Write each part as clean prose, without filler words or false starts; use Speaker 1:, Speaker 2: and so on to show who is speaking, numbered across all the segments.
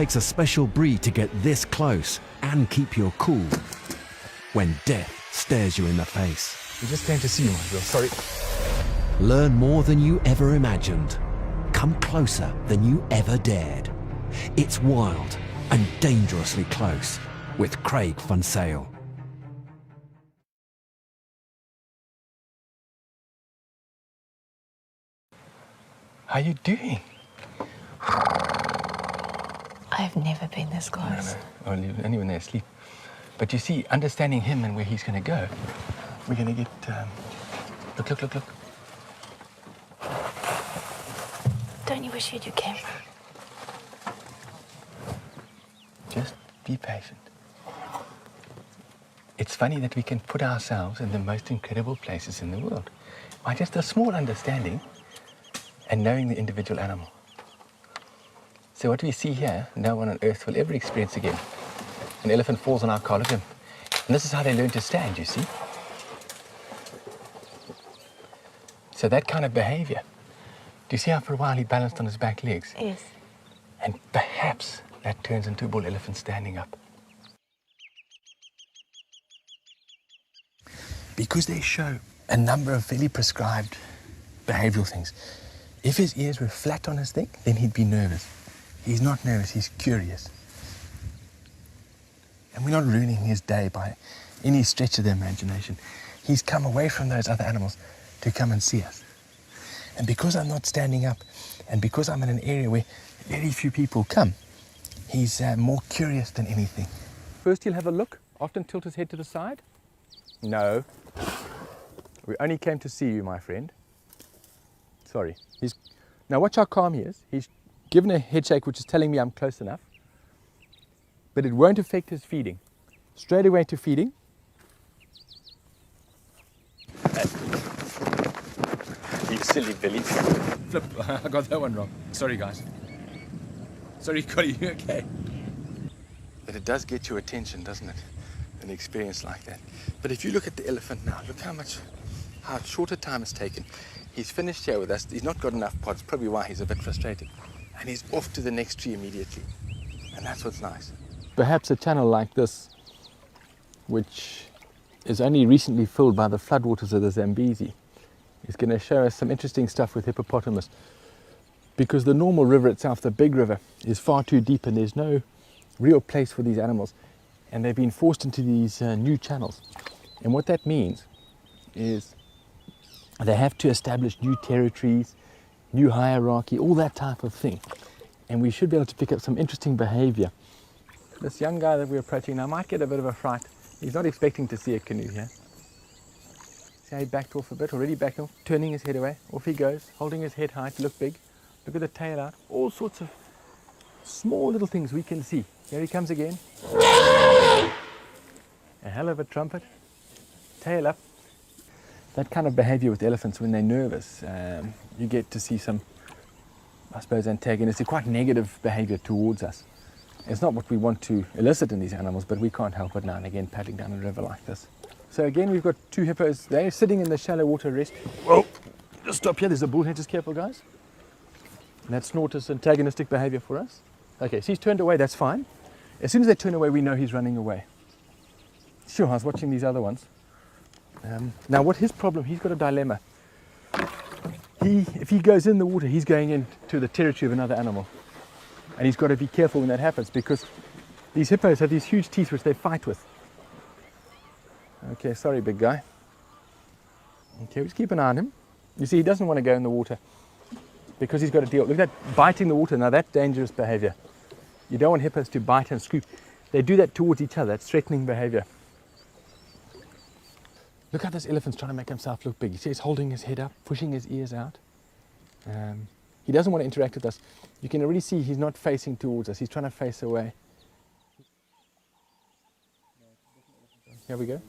Speaker 1: takes a special breed to get this close and keep your cool when death stares you in the face.
Speaker 2: We just came to see you, Will. Sorry.
Speaker 1: Learn more than you ever imagined. Come closer than you ever dared. It's wild and dangerously close with Craig Van Sale.
Speaker 2: How are you doing?
Speaker 3: I've never been this close.
Speaker 2: No. Only when they're asleep. But you see, understanding him and where he's going to go, we're going to get... Look.
Speaker 3: Don't you wish you'd your camera?
Speaker 2: Just be patient. It's funny that we can put ourselves in the most incredible places in the world by just a small understanding and knowing the individual animal. So what we see here, no one on earth will ever experience again. An elephant falls on our car, look at him. And this is how they learn to stand, you see. So that kind of behavior. Do you see how for a while he balanced on his back legs?
Speaker 3: Yes.
Speaker 2: And perhaps that turns into a bull elephant standing up. Because they show a number of fairly prescribed behavioral things. If his ears were flat on his neck, then he'd be nervous. He's not nervous, he's curious. And we're not ruining his day by any stretch of the imagination. He's come away from those other animals to come and see us. And because I'm not standing up, and because I'm in an area where very few people come, he's more curious than anything. First he'll have a look, often tilt his head to the side. No. We only came to see you, my friend. Sorry. Now watch how calm he is. He's given a head shake which is telling me I'm close enough. But it won't affect his feeding. Straight away to feeding. You silly Billy. Flip, I got that one wrong. Sorry guys. Sorry Connie, you okay? But it does get your attention, doesn't it? An experience like that. But if you look at the elephant now, look how short a time it's taken. He's finished here with us. He's not got enough pods, probably why he's a bit frustrated. And he's off to the next tree immediately. And that's what's nice. Perhaps a channel like this, which is only recently filled by the floodwaters of the Zambezi, is going to show us some interesting stuff with hippopotamus. Because the normal river itself, the big river, is far too deep and there's no real place for these animals. And they've been forced into these new channels. And what that means is they have to establish new territories, new hierarchy, all that type of thing. And we should be able to pick up some interesting behavior. This young guy that we're approaching now might get a bit of a fright. He's not expecting to see a canoe here. See how he backed off a bit, already backed off, turning his head away. Off he goes, holding his head high to look big. Look at the tail out, all sorts of small little things we can see. Here he comes again. A hell of a trumpet. Tail up. That kind of behavior with elephants when they're nervous, you get to see some, I suppose, antagonistic, quite negative behavior towards us. It's not what we want to elicit in these animals, but we can't help it now and again paddling down a river like this. So again, we've got two hippos. They're sitting in the shallow water rest. Whoa! Just stop here. There's a bullhead. Just careful, guys. And that snort is antagonistic behavior for us. Okay, so he's turned away. That's fine. As soon as they turn away, we know he's running away. Sure, I was watching these other ones. Now, what his problem? He's got a dilemma. If he goes in the water, he's going into the territory of another animal. And he's got to be careful when that happens because these hippos have these huge teeth which they fight with. Okay, sorry, big guy. Okay, just keep an eye on him. You see, he doesn't want to go in the water because he's got to deal. Look at that, biting the water. Now, that's dangerous behavior. You don't want hippos to bite and scoop. They do that towards each other. That's threatening behavior. Look how this elephant's trying to make himself look big. You see he's holding his head up, pushing his ears out. He doesn't want to interact with us. You can already see he's not facing towards us. He's trying to face away. Here we go.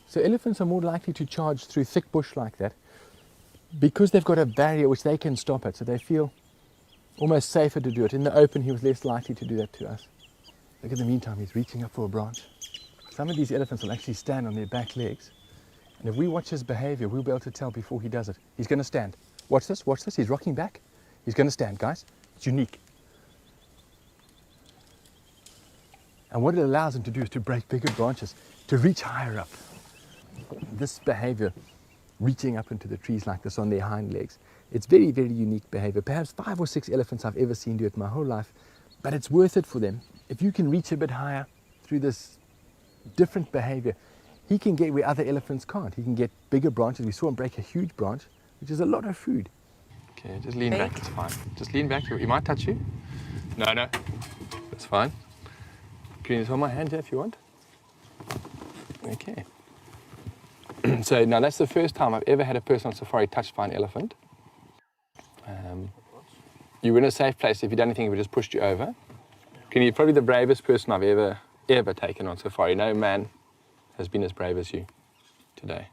Speaker 2: So elephants are more likely to charge through thick bush like that because they've got a barrier which they can stop at. So they feel almost safer to do it. In the open, he was less likely to do that to us. Look at the meantime, he's reaching up for a branch. Some of these elephants will actually stand on their back legs. And if we watch his behavior, we'll be able to tell before he does it. He's going to stand. Watch this, he's rocking back. He's going to stand, guys. It's unique. And what it allows them to do is to break bigger branches, to reach higher up. This behavior, reaching up into the trees like this on their hind legs, it's very, very unique behavior. Perhaps 5 or 6 elephants I've ever seen do it my whole life, but it's worth it for them. If you can reach a bit higher through this different behavior, he can get where other elephants can't. He can get bigger branches. We saw him break a huge branch, which is a lot of food. Okay, just lean back, it's fine. Just lean back, he might touch you. No, that's fine. Can you just hold my hand here if you want? Okay. So now that's the first time I've ever had a person on safari touched by an elephant. You were in a safe place. If you'd done anything, if it just pushed you over. You're probably the bravest person I've ever taken on safari. No man has been as brave as you today.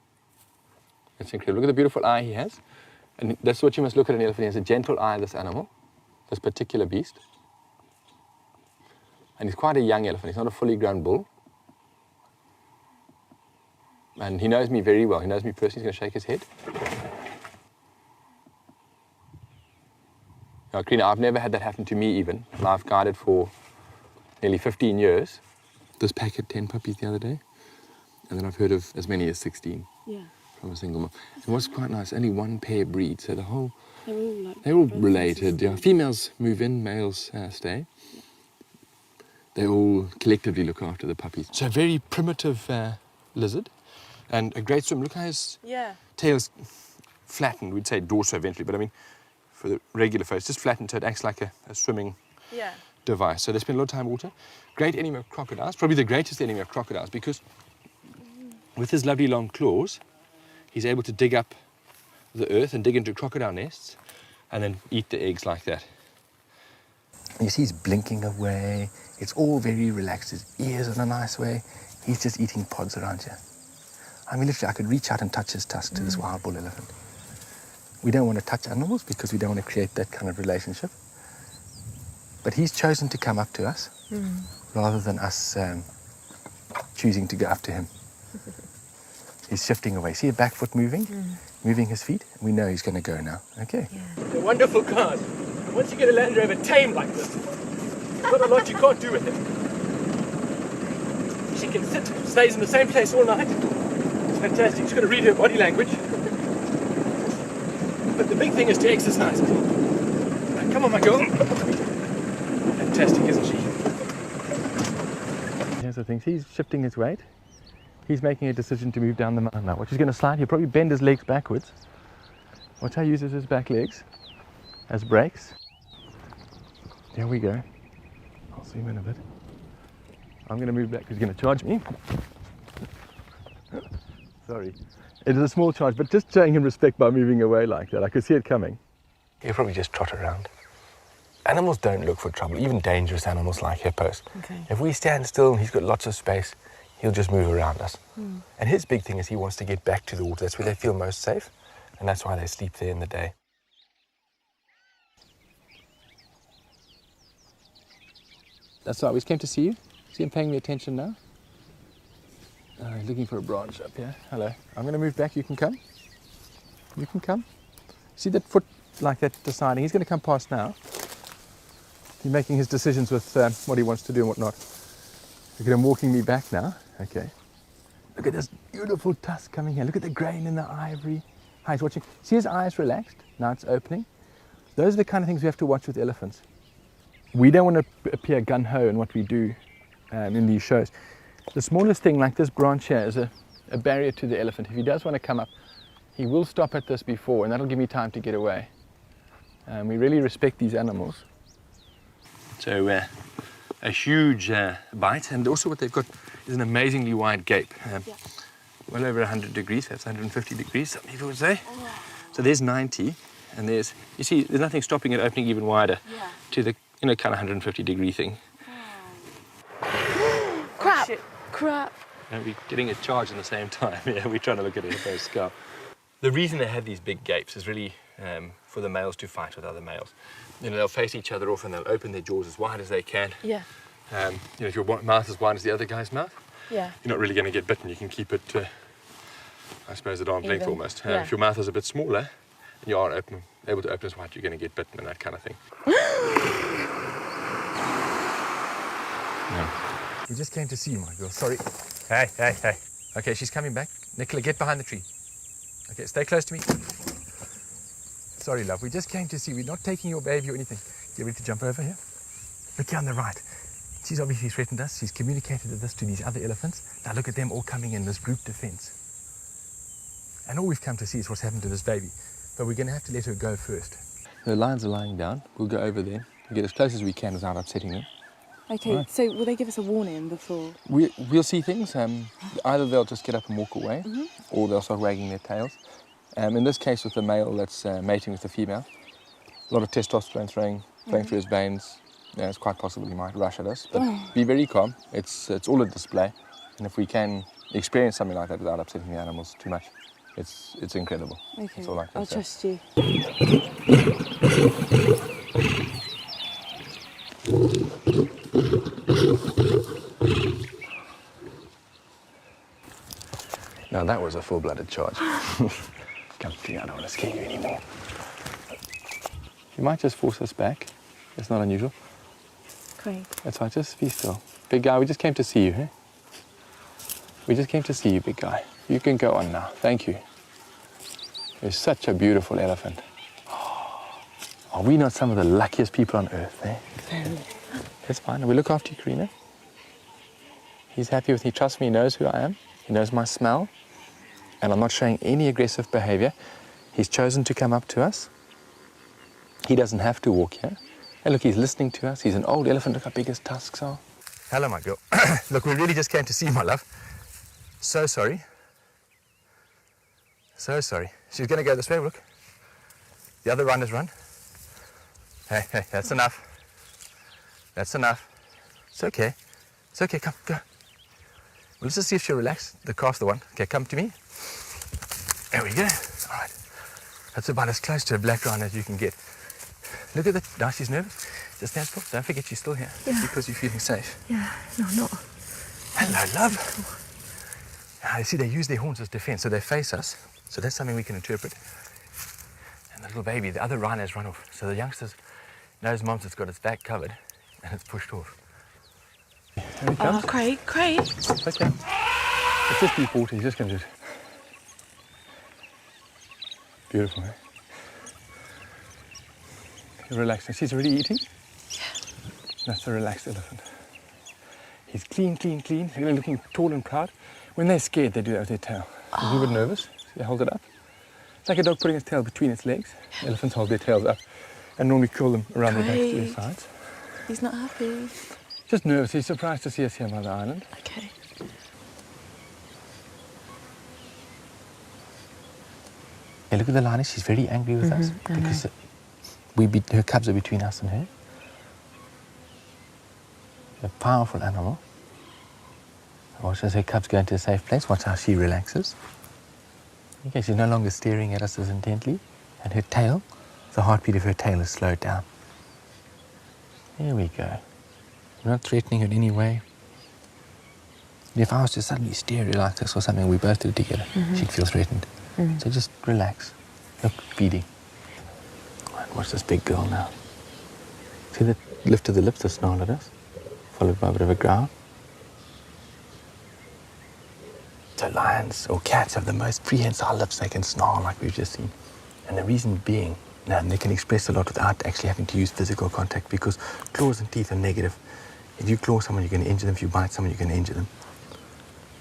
Speaker 2: It's incredible. Look at the beautiful eye he has. And that's what you must look at an elephant. He has a gentle eye, this animal, this particular beast. And he's quite a young elephant. He's not a fully grown bull. And he knows me very well. He knows me personally. He's going to shake his head. Now, Karina, I've never had that happen to me even. And I've guided for nearly 15 years. This pack had 10 puppies the other day. And then I've heard of as many as 16 from a single mom. And what's quite nice, only one pair breed. So the whole, they're all related. Yeah, females move in, males stay. They all collectively look after the puppies. So a very primitive lizard. And a great swim. Look how his tail's flattened. We'd say dorso-ventrally, but I mean, for the regular folks, just flattened so it acts like a swimming device. So they spend a lot of time in water. Great enemy of crocodiles, probably the greatest enemy of crocodiles, because with his lovely long claws, he's able to dig up the earth and dig into crocodile nests and then eat the eggs like that. You see he's blinking away. It's all very relaxed. His ears in a nice way. He's just eating pods around here. I mean, literally, I could reach out and touch his tusk to this wild bull elephant. We don't want to touch animals because we don't want to create that kind of relationship. But he's chosen to come up to us rather than us choosing to go up to him. He's shifting away. See a back foot moving? Moving his feet? We know he's going to go now. Okay.
Speaker 4: They're wonderful cars. Once you get a Land Rover tame like this, there's not a lot you can't do with it. She can sit, stays in the same place all night. It's fantastic. She's got to read her body language. But the big thing is to exercise it. Now, come on, my girl. Fantastic, isn't she?
Speaker 2: Here's the thing. He's shifting his weight. He's making a decision to move down the mountain now. Watch, he's going to slide. He'll probably bend his legs backwards. Watch how he uses his back legs as brakes. There we go. I'll zoom in a bit. I'm going to move back because he's going to charge me. Sorry. It is a small charge, but just showing him respect by moving away like that. I could see it coming. He'll probably just trot around. Animals don't look for trouble, even dangerous animals like hippos.
Speaker 3: Okay.
Speaker 2: If we stand still and he's got lots of space, he'll just move around us. And his big thing is he wants to get back to the water. That's where they feel most safe, and that's why they sleep there in the day. That's why we came to see you. See him paying me attention now? He's looking for a branch up here. Hello. I'm going to move back. You can come. You can come. See that foot like that deciding? He's going to come past now. He's making his decisions with what he wants to do and what not. Look at him walking me back now. Okay. Look at this beautiful tusk coming here. Look at the grain in the ivory. Hi, he's watching. See his eyes relaxed? Now it's opening. Those are the kind of things we have to watch with elephants. We don't want to appear gun-ho in what we do in these shows. The smallest thing, like this branch here, is a barrier to the elephant. If he does want to come up, he will stop at this before, and that'll give me time to get away. We really respect these animals. So a huge bite, and also what they've got is an amazingly wide gape. Well over 100 degrees, that's 150 degrees, some people would say. So there's 90, and there's, you see, there's nothing stopping it opening even wider to the, kind of 150 degree thing.
Speaker 3: Crap! Shit. Crap.
Speaker 2: And we're getting a charge at the same time. Yeah, we're trying to look at a hippo's skull. The reason they have these big gapes is really for the males to fight with other males. They'll face each other off and they'll open their jaws as wide as they can.
Speaker 3: Yeah.
Speaker 2: If your mouth is as wide as the other guy's mouth,
Speaker 3: you're
Speaker 2: not really going to get bitten. You can keep it, I suppose, at arm's length almost. If your mouth is a bit smaller and you are able to open as wide, you're going to get bitten and that kind of thing. We just came to see you, my girl. Sorry. Hey, hey, hey. Okay, she's coming back. Nicola, get behind the tree. Okay, stay close to me. Sorry, love. We just came to see you. We're not taking your baby or anything. You ready to jump over here? Look here on the right. She's obviously threatened us. She's communicated this to these other elephants. Now look at them all coming in, this group defense. And all we've come to see is what's happened to this baby. But we're going to have to let her go first. The lions are lying down. We'll go over there and get as close as we can without upsetting them.
Speaker 3: Okay,
Speaker 2: Right.
Speaker 3: so will they give us a warning before?
Speaker 2: We'll see things. Either they'll just get up and walk away, or they'll start wagging their tails. In this case, with the male that's mating with the female, a lot of testosterone flowing through his veins. Yeah, it's quite possible he might rush at us. But be very calm. It's all a display, and if we can experience something like that without upsetting the animals too much, it's incredible.
Speaker 3: Okay,
Speaker 2: That's all I can
Speaker 3: I'll
Speaker 2: say.
Speaker 3: trust you.
Speaker 2: Now that was a full-blooded charge. Come to me, I don't want to scare you anymore. You might just force us back. It's not unusual.
Speaker 3: Craig.
Speaker 2: That's right, just be still. Big guy, we just came to see you, eh? We just came to see you, big guy. You can go on now. Thank you. You're such a beautiful elephant. Are we not some of the luckiest people on earth, eh? It's fine. We look after you, Karina. He's happy with me. Trust me, he knows who I am. He knows my smell. And I'm not showing any aggressive behavior. He's chosen to come up to us. He doesn't have to walk here. And look, he's listening to us. He's an old elephant. Look how big his tusks are. Hello, my girl. Look, we really just came to see you, my love. So sorry. So sorry. She's going to go this way, look. The other runners run. Hey, hey, that's enough. That's enough. It's okay. It's okay, come, go. Well, let's just see if she'll relax. The calf's the one. Okay, come to me. There we go. All right. That's about as close to a black rhino as you can get. Look at that. Now she's nervous. Just stand still. Don't forget she's still here.
Speaker 3: Yeah.
Speaker 2: Because you're feeling safe.
Speaker 3: Yeah, no, I'm not.
Speaker 2: Hello, love. Now, you see, they use their horns as defense, so they face us. So that's something we can interpret. And the little baby, the other rhinos run off. So the youngsters knows mom's has got its back covered and it's pushed off. Here he comes.
Speaker 3: Craig.
Speaker 2: Okay. It's just deep water. He's just going to do it. Beautiful, eh? Relaxed. She's already eating?
Speaker 3: Yeah.
Speaker 2: That's a relaxed elephant. He's clean, clean, clean. They're looking tall and proud. When they're scared, they do that with their tail. He's a little bit nervous. So they hold it up. It's like a dog putting its tail between its legs. Elephants hold their tails up and normally curl them around their backs to their sides.
Speaker 3: He's not happy.
Speaker 2: Just nervous. He's surprised to see us here by the island.
Speaker 3: Okay.
Speaker 2: Yeah, look at the lioness. She's very angry with us because her cubs are between us and her. A powerful animal. Watch as her cubs go into a safe place. Watch how she relaxes. Okay, she's no longer staring at us as intently. And her tail, the heartbeat of her tail is slowed down. There we go. We're not threatening her in any way. If I was to suddenly stare at her like this or something, we both did it together, she'd feel threatened. So just relax. Look, feeding. Right, watch this big girl now. See that lift of the lips, the snarl at us, followed by a bit of a growl. So lions or cats have the most prehensile lips. They can snarl like we've just seen. And the reason being, they can express a lot without actually having to use physical contact because claws and teeth are negative. If you claw someone, you're going to injure them. If you bite someone, you're going to injure them.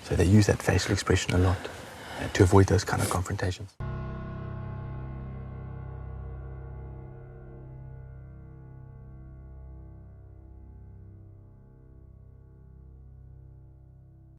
Speaker 2: So they use that facial expression a lot to avoid those kind of confrontations.